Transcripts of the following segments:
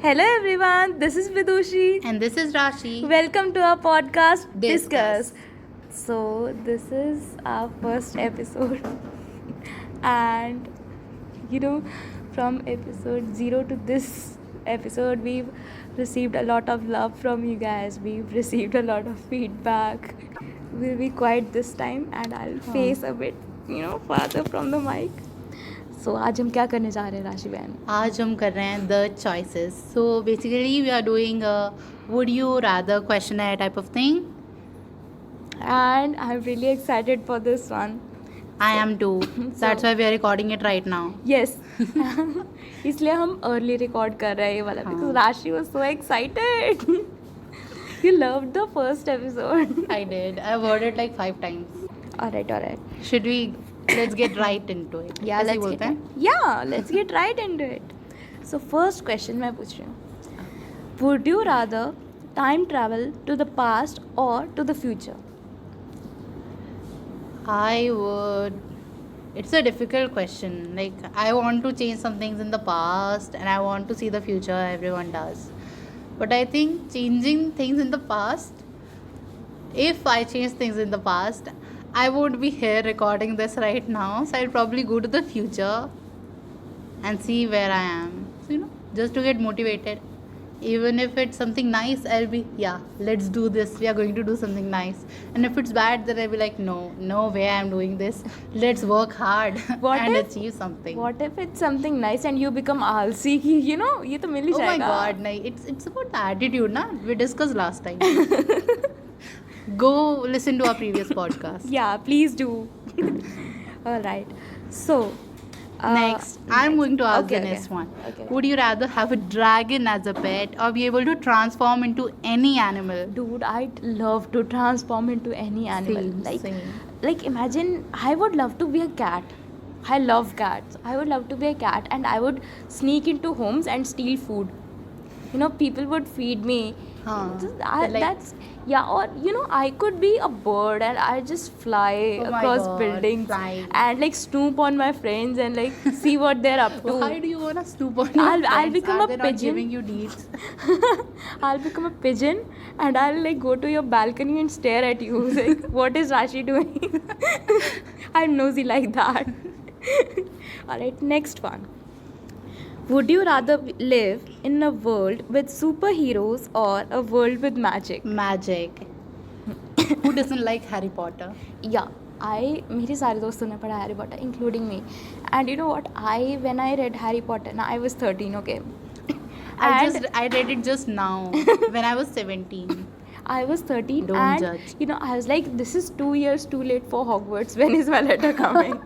Hello everyone, this is Vidushi. And this is Rashi. Welcome to our podcast Discuss. So this is our first episode and from episode 0 to this episode we've received a lot of love from you guys. We've received a lot of feedback. We'll be quiet this time and I'll face a bit, farther from the mic. So आज हम क्या करने जा रहे हैं राशि बहन? आज हम कर रहे हैं the choices. So basically we are doing a would you rather questionnaire type of thing. And I'm really excited for this one. I am too. That's why we are recording it right now. Yes. इसलिए हम early record कर रहे हैं ये वाला because Rashi was so excited. You loved the first episode. I did. I've heard it like 5 times. Alright. Should we let's get right into it. Yeah, ऐसे ही let's बोलते हैं? let's get right into it. So first question मैं पूछ रही हूँ. Would you rather time travel to the past or to the future? I would. It's a difficult question. Like, I want to change some things in the past and I want to see the future. Everyone does. But I think changing things in the past, if I change things in the past, I won't be here recording this right now. So I'll probably go to the future and see where I am. So, just to get motivated. Even if it's something nice, I'll be, let's do this. We are going to do something nice. And if it's bad, then I'll be like, no way I'm doing this. Let's work hard and achieve something. What if it's something nice and you become आलसी कि ये तो मिल ही Oh my जाएगा. god, it's about the attitude, na? We discussed last time. Go listen to our previous podcast. Yeah, please do. Alright. So Next, I'm going to ask the next one. Okay. Would you rather have a dragon as a pet or be able to transform into any animal? Dude, I'd love to transform into any animal. Same. Like imagine, I would love to be a cat. I love cats. I would love to be a cat and I would sneak into homes and steal food. People would feed me. Huh. Or I could be a bird and I just fly Oh my across God, buildings flying. and like snoop on my friends and like see what they're up to. Why do you want to snoop on your I'll friends? become Are a they not pigeon. giving you deeds? I'll become a pigeon and I'll like go to your balcony and stare at you. Like, what is Rashi doing? I'm nosy like that. Alright, next one. Would you rather live in a world with superheroes or a world with magic? Magic. Who doesn't like Harry Potter? Yeah, मेरे सारे दोस्तों ने पढ़ा Harry Potter including me. And you know what? When I read Harry Potter, I was 13, okay? I read it just now when I was 17. I was 13 Don't and judge. I was like, this is 2 years too late for Hogwarts. When is my letter coming?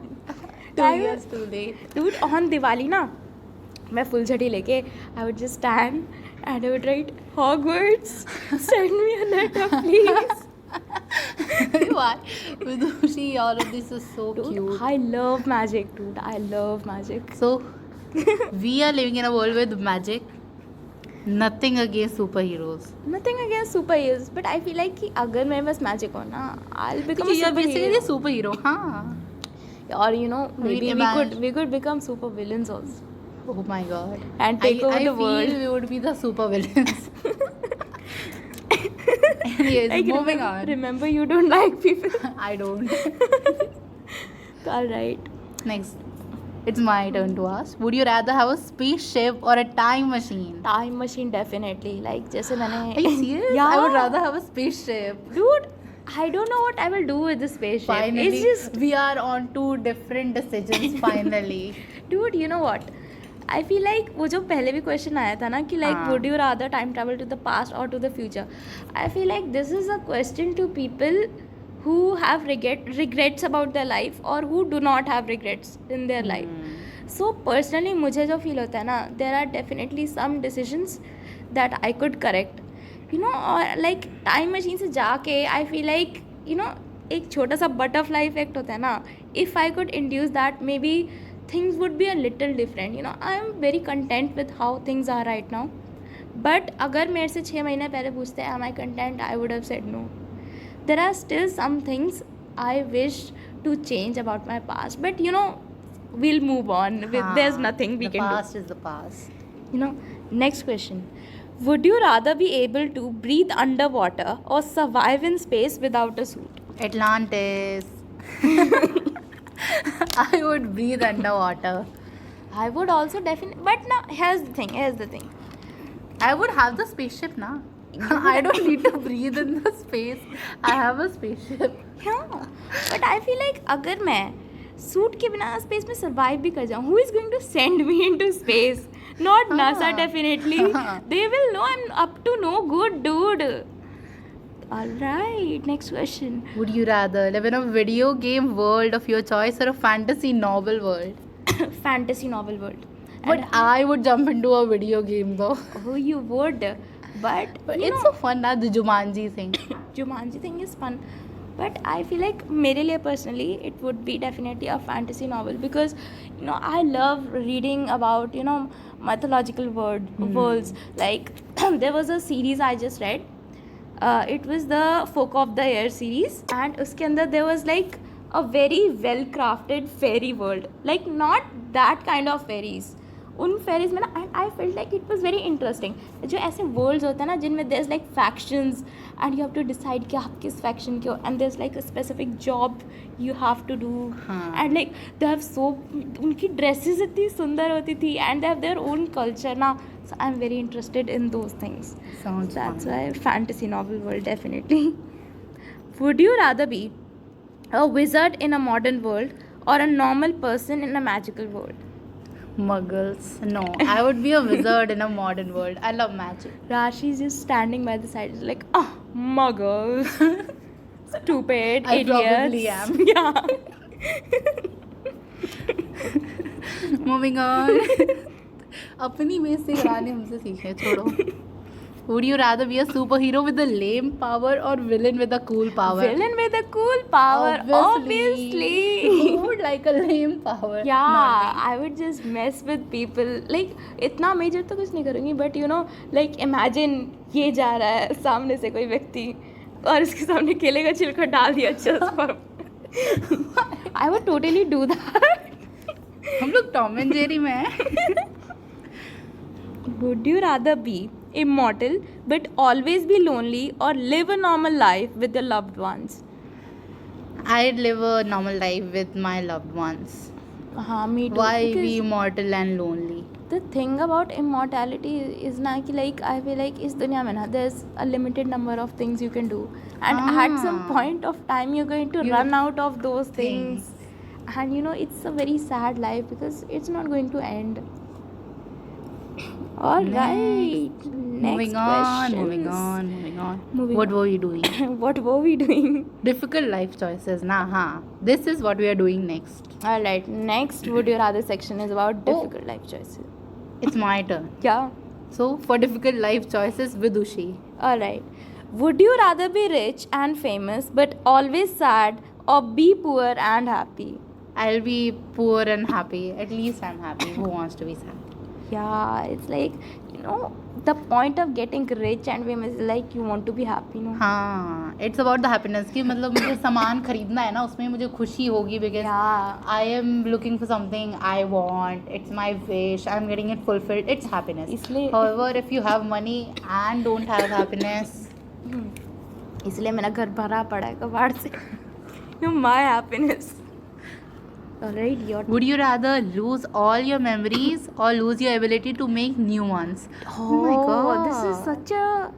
2 years too late. Dude, on Diwali na, मैं full झड़ी लेके I would just stand and I would write Hogwarts, send me a letter please. Why? Vidushi, all of this is so Dude, cute. I love magic, dude. I love magic. So, we are living in a world with magic. Nothing against superheroes. Nothing against superheroes, but I feel like कि अगर मेरे पास magic हो ना, I'll become a You are basically a superhero. superhero, huh? Or maybe imagine- we could become super villains also. Oh my god. And take over the world. I feel we would be the super villains. Anyways, Like, moving on. Remember, you don't like people. I don't. Alright. Next. It's my turn to ask. Would you rather have a spaceship or a time machine? Time machine definitely. Like जैसे मैंने. Are you serious? Yeah. I would rather have a spaceship. Dude, I don't know what I will do with the spaceship. Finally, It's just, we are on 2 different decisions finally. dude, you know what? I feel like वो जो पहले भी question आया था ना कि like हाँ. would you rather time travel to the past or to the future? I feel like this is a question to people who have regrets about their life or who do not have regrets in their life. So personally मुझे जो feel होता है ना, there are definitely some decisions that I could correct. Or like time machine से जाके I feel like एक छोटा सा butterfly effect होता है ना, if I could induce that, maybe things would be a little different. I am very content with how things are right now. But अगर मेरे से 6 महीने पहले पूछते am I content, I would have said no. There are still some things I wish to change about my past, but we'll move on. There's nothing we can do. The past is the past. Next question. Would you rather be able to breathe underwater or survive in space without a suit? Atlantis. I would breathe underwater. I would also definitely, but now here's the thing. I would have the spaceship now. I don't need to breathe in the space. I have a spaceship. Yeah, but I feel like अगर मैं suit के बिना space में survive भी कर जाऊँ, who is going to send me into space? Not NASA definitely. They will know I'm up to no good, dude. Alright, next question. Would you rather live in a video game world of your choice or a fantasy novel world? Fantasy novel world. But And I would jump into a video game though. oh, you would. But you It's know, so fun now, the Jumanji thing. Jumanji thing is fun. But I feel like मेरे लिए personally it would be definitely a fantasy novel because I love reading about mythological worlds. Like there was a series I just read. It was the Folk of the Air series, and उसके अंदर there was like a very well crafted fairy world. Like not that kind of fairies. उन fairies में ना and I feel like it was very interesting. जो ऐसे worlds होते हैं ना जिनमें there is like factions and you have to decide कि आप किस फैक्शन के हो and there is like a specific job you have to do and like they have so उनकी ड्रेसेस इतनी सुंदर होती थी and they have their own culture ना. So I am very interested in those things. That's why fantasy novel world definitely. Would you rather be a wizard in a modern world or a normal person in a magical world? Muggles. No, I would be a wizard in a modern world. I love magic. Rashi's just standing by the side, like, oh, muggles. Stupid, I idiots. probably am. Yeah. Moving on. अपनी में से गाने हमसे सीखे छोड़ो. Would you rather be a superhero with a lame power or villain with a cool power? Villain with a cool power, obviously. Who would like a lame power? Yeah, Not me. I would just mess with people. Like, इतना major तो कुछ नहीं करूँगी, but like imagine ये जा रहा है सामने से कोई व्यक्ति और उसके सामने केले का छिलका डाल दिया just for. I would totally do that. हम लोग टॉम एंड जेरी में हैं. Would you rather be immortal but always be lonely or live a normal life with your loved ones? I'd live a normal life with my loved ones. हाँ, me too. Why Because be immortal and lonely? the thing about immortality is ना कि like I feel like इस दुनिया में ना there's a limited number of things you can do and at some point of time you're going to run out of those things. And it's a very sad life because it's not going to end. All right. Moving on. What were you doing? What were we doing? Difficult life choices. This is what we are doing next. All right. Next, would you rather section is about difficult life choices. It's my turn. Yeah. So, for difficult life choices, Vidushi. All right. Would you rather be rich and famous but always sad or be poor and happy? I'll be poor and happy. At least I'm happy. Who wants to be sad? Yeah, it's like, the point of getting rich and famous is like you want to be happy, no? हाँ, it's about the happiness कि मतलब मुझे सामान खरीदना है ना उसमें मुझे खुशी होगी because Yeah. I am looking for something I want. It's my wish. I'm getting it fulfilled. It's happiness. इसलिए However, if you have money and don't have happiness, इसलिए मेरा घर भरा पड़ा है कबाड़ से. My happiness. Alright, your would you rather lose all your memories or lose your ability to make new ones? Oh my God. This is such a.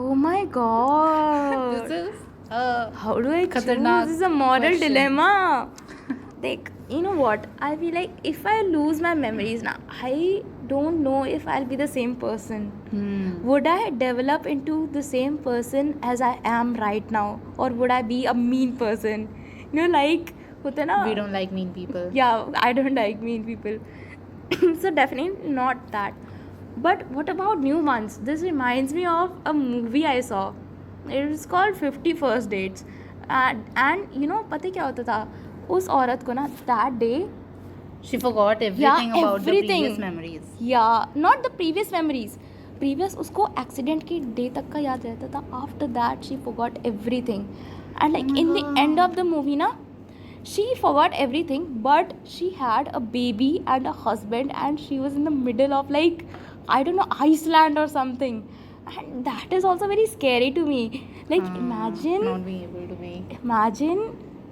Oh my God. This is How do I choose? Khatarnak This is a moral question. dilemma. Like, you know what? I feel like if I lose my memories now, I don't know if I'll be the same person. Would I develop into the same person as I am right now? Or would I be a mean person? Like, होता है ना? we don't like mean people. Yeah, I don't like mean people. So definitely not that. But what about new ones? This reminds me of a movie I saw. It is called 50 First Dates. And पता है क्या होता था? उस औरत को ना that day, She forgot everything about the everything. previous memories. yeah, not the previous memories. Previous उसको accident की day तक का याद रहता था. After that she forgot everything. And like in the end of the movie ना, she forgot everything, but she had a baby and a husband and she was in the middle of like I don't know, Iceland or something. And that is also very scary to me. Like imagine not being able to be.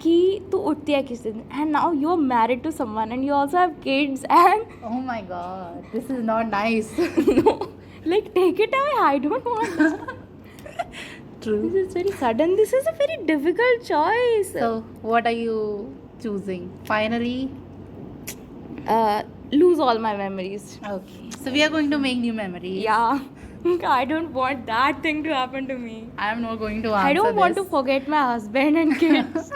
कि तू उठती है किसी दिन and now you're married to someone and you also have kids and Oh my god, this is not nice. no, like take it away, I don't want that. True. This is very sudden. This is a very difficult choice. So, what are you choosing? Finally? Lose all my memories. Okay. So, we are going to make new memories. Yeah. I don't want that thing to happen to me. I am not going to answer I don't want to this. forget my husband and kids.